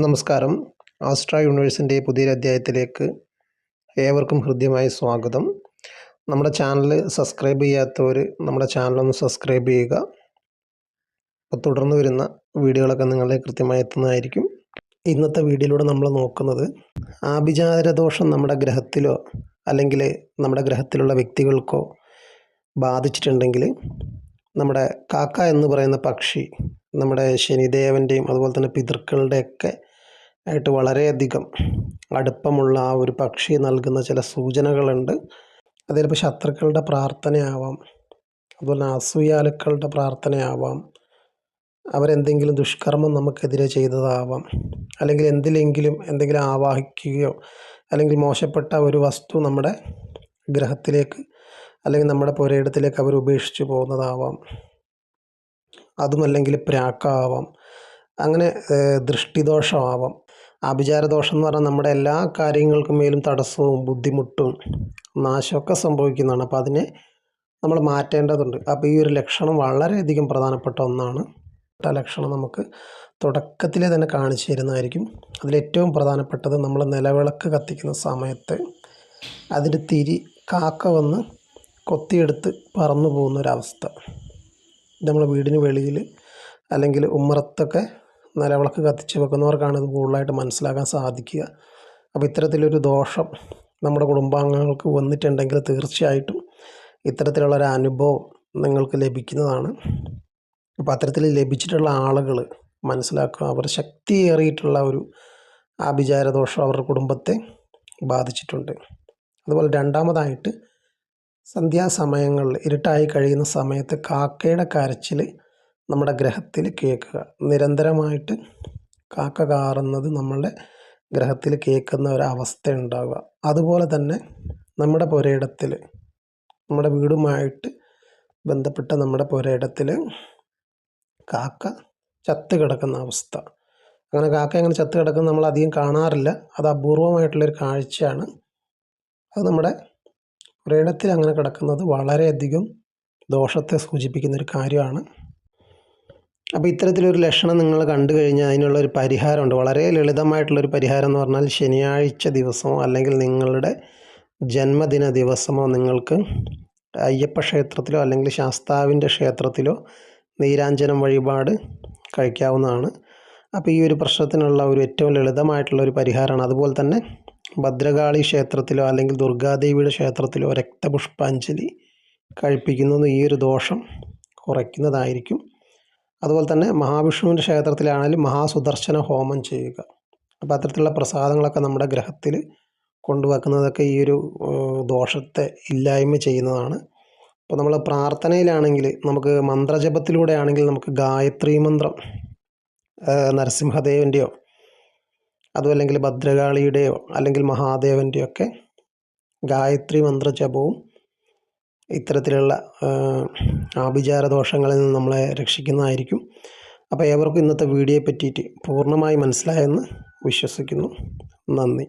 നമസ്കാരം. ആസ്ട്ര യൂണിവേഴ്സിൻ്റെ പുതിയൊരു അധ്യായത്തിലേക്ക് ഏവർക്കും ഹൃദ്യമായ സ്വാഗതം. നമ്മുടെ ചാനൽ സബ്സ്ക്രൈബ് ചെയ്യാത്തവർ നമ്മുടെ ചാനലൊന്ന് സബ്സ്ക്രൈബ് ചെയ്യുക. അപ്പോൾ തുടർന്ന് വരുന്ന വീഡിയോകളൊക്കെ നിങ്ങളെ കൃത്യമായി എത്തുന്നതായിരിക്കും. ഇന്നത്തെ വീഡിയോയിലൂടെ നമ്മൾ നോക്കുന്നത് ആഭിചാരദോഷം നമ്മുടെ ഗ്രഹത്തിലോ അല്ലെങ്കിൽ നമ്മുടെ ഗ്രഹത്തിലുള്ള വ്യക്തികൾക്കോ ബാധിച്ചിട്ടുണ്ടെങ്കിൽ നമ്മുടെ കാക്ക എന്ന് പറയുന്ന പക്ഷി നമ്മുടെ ശനിദേവൻ്റെയും അതുപോലെ തന്നെ പിതൃക്കളുടെയൊക്കെ ആയിട്ട് വളരെയധികം അടുപ്പമുള്ള ആ ഒരു പക്ഷി നൽകുന്ന ചില സൂചനകളുണ്ട്. അത് ചിലപ്പോൾ ശത്രുക്കളുടെ പ്രാർത്ഥനയാവാം, അതുപോലെ അസൂയാലുക്കളുടെ പ്രാർത്ഥനയാവാം, അവരെന്തെങ്കിലും ദുഷ്കർമ്മം നമുക്കെതിരെ ചെയ്തതാവാം, അല്ലെങ്കിൽ എന്തെങ്കിലും ആവാഹിക്കുകയോ അല്ലെങ്കിൽ മോശപ്പെട്ട ഒരു വസ്തു നമ്മുടെ ഗ്രഹത്തിലേക്ക് അല്ലെങ്കിൽ നമ്മുടെ പുരയിടത്തിലേക്ക് അവർ ഉപേക്ഷിച്ച് പോകുന്നതാവാം, അതുമല്ലെങ്കിൽ പ്രാക്കാവാം, അങ്ങനെ ദൃഷ്ടിദോഷമാവാം. ആഭിചാരദോഷം എന്ന് പറഞ്ഞാൽ നമ്മുടെ എല്ലാ കാര്യങ്ങൾക്കും മേലും തടസ്സവും ബുദ്ധിമുട്ടും നാശമൊക്കെ സംഭവിക്കുന്നതാണ്. അപ്പോൾ അതിനെ നമ്മൾ മാറ്റേണ്ടതുണ്ട്. അപ്പോൾ ഈ ഒരു ലക്ഷണം വളരെയധികം പ്രധാനപ്പെട്ട ഒന്നാണ്. ആ ലക്ഷണം നമുക്ക് തുടക്കത്തിലെ തന്നെ കാണിച്ചു തരുന്നതായിരിക്കും. അതിലേറ്റവും പ്രധാനപ്പെട്ടത് നമ്മൾ നിലവിളക്ക് കത്തിക്കുന്ന സമയത്ത് അതിൻ്റെ തിരി കാക്ക വന്ന് കൊത്തിയെടുത്ത് പറന്നു പോകുന്നൊരവസ്ഥ. നമ്മൾ വീടിന് വെളിയിൽ അല്ലെങ്കിൽ ഉമ്മറത്തൊക്കെ നിലവിളക്ക് കത്തിച്ച് വെക്കുന്നവർക്കാണ് ഇത് കൂടുതലായിട്ട് മനസ്സിലാക്കാൻ സാധിക്കുക. അപ്പോൾ ഇത്തരത്തിലൊരു ദോഷം നമ്മുടെ കുടുംബാംഗങ്ങൾക്ക് വന്നിട്ടുണ്ടെങ്കിൽ തീർച്ചയായിട്ടും ഇത്തരത്തിലുള്ളൊരു അനുഭവം നിങ്ങൾക്ക് ലഭിക്കുന്നതാണ്. അപ്പോൾ അത്തരത്തിൽ ലഭിച്ചിട്ടുള്ള ആളുകൾ മനസ്സിലാക്കുക, അവർ ശക്തിയേറിയിട്ടുള്ള ഒരു ആഭിചാരദോഷം അവരുടെ കുടുംബത്തെ ബാധിച്ചിട്ടുണ്ട്. അതുപോലെ രണ്ടാമതായിട്ട് സന്ധ്യാസമയങ്ങളിൽ ഇരുട്ടായി കഴിയുന്ന സമയത്ത് കാക്കയുടെ കരച്ചിൽ നമ്മുടെ ഗ്രഹത്തിൽ കേൾക്കുക. നിരന്തരമായിട്ട് കാക്ക കാറുന്നത് നമ്മളുടെ ഗ്രഹത്തിൽ കേൾക്കുന്ന ഒരവസ്ഥ ഉണ്ടാവുക. അതുപോലെ തന്നെ നമ്മുടെ പുരയിടത്തിൽ, നമ്മുടെ വീടുമായിട്ട് ബന്ധപ്പെട്ട നമ്മുടെ പുരയിടത്തിൽ കാക്ക ചത്ത് കിടക്കുന്ന അവസ്ഥ. അങ്ങനെ കാക്ക അങ്ങനെ ചത്ത് കിടക്കുന്നത് നമ്മൾ അധികം കാണാറില്ല. അത് അപൂർവമായിട്ടുള്ളൊരു കാഴ്ചയാണ്. അത് നമ്മുടെ പുരയിടത്തിൽ അങ്ങനെ കിടക്കുന്നത് വളരെയധികം ദോഷത്തെ സൂചിപ്പിക്കുന്നൊരു കാര്യമാണ്. അപ്പോൾ ഇത്തരത്തിലൊരു ലക്ഷണം നിങ്ങൾ കണ്ടു കഴിഞ്ഞാൽ അതിനുള്ളൊരു പരിഹാരമുണ്ട്. വളരെ ലളിതമായിട്ടുള്ളൊരു പരിഹാരം എന്ന് പറഞ്ഞാൽ ശനിയാഴ്ച ദിവസമോ അല്ലെങ്കിൽ നിങ്ങളുടെ ജന്മദിന ദിവസമോ നിങ്ങൾക്ക് അയ്യപ്പ ക്ഷേത്രത്തിലോ അല്ലെങ്കിൽ ശാസ്താവിൻ്റെ ക്ഷേത്രത്തിലോ നീരാഞ്ജനം വഴിപാട് കഴിക്കാവുന്നതാണ്. അപ്പോൾ ഈ ഒരു പ്രശ്നത്തിനുള്ള ഒരു ഏറ്റവും ലളിതമായിട്ടുള്ളൊരു പരിഹാരമാണ്. അതുപോലെ തന്നെ ഭദ്രകാളി ക്ഷേത്രത്തിലോ അല്ലെങ്കിൽ ദുർഗാദേവിയുടെ ക്ഷേത്രത്തിലോ രക്തപുഷ്പാഞ്ജലി കഴിപ്പിക്കുന്നത് ഈ ഒരു ദോഷം കുറയ്ക്കുന്നതായിരിക്കും. അതുപോലെ തന്നെ മഹാവിഷ്ണുവിൻ്റെ ക്ഷേത്രത്തിലാണെങ്കിലും മഹാസുദർശന ഹോമം ചെയ്യുക. അപ്പോൾ അത്തരത്തിലുള്ള പ്രസാദങ്ങളൊക്കെ നമ്മുടെ ഗ്രഹത്തിൽ കൊണ്ടുവെക്കുന്നതൊക്കെ ഈ ഒരു ദോഷത്തെ ഇല്ലായ്മ ചെയ്യുന്നതാണ്. അപ്പോൾ നമ്മൾ പ്രാർത്ഥനയിലാണെങ്കിൽ നമുക്ക് മന്ത്രജപത്തിലൂടെ ആണെങ്കിൽ നമുക്ക് ഗായത്രി മന്ത്രം നരസിംഹദേവൻ്റെയോ അതുമല്ലെങ്കിൽ ഭദ്രകാളിയുടെയോ അല്ലെങ്കിൽ മഹാദേവൻ്റെയോ ഒക്കെ ഗായത്രി മന്ത്രജപവും ഇത്തരത്തിലുള്ള ആഭിചാരദോഷങ്ങളിൽ നിന്ന് നമ്മളെ രക്ഷിക്കുന്നതായിരിക്കും. അപ്പോൾ ഏവർക്കും ഇന്നത്തെ വീഡിയോയെ പറ്റിയിട്ട് പൂർണ്ണമായി മനസ്സിലായെന്ന് വിശ്വസിക്കുന്നു. നന്ദി.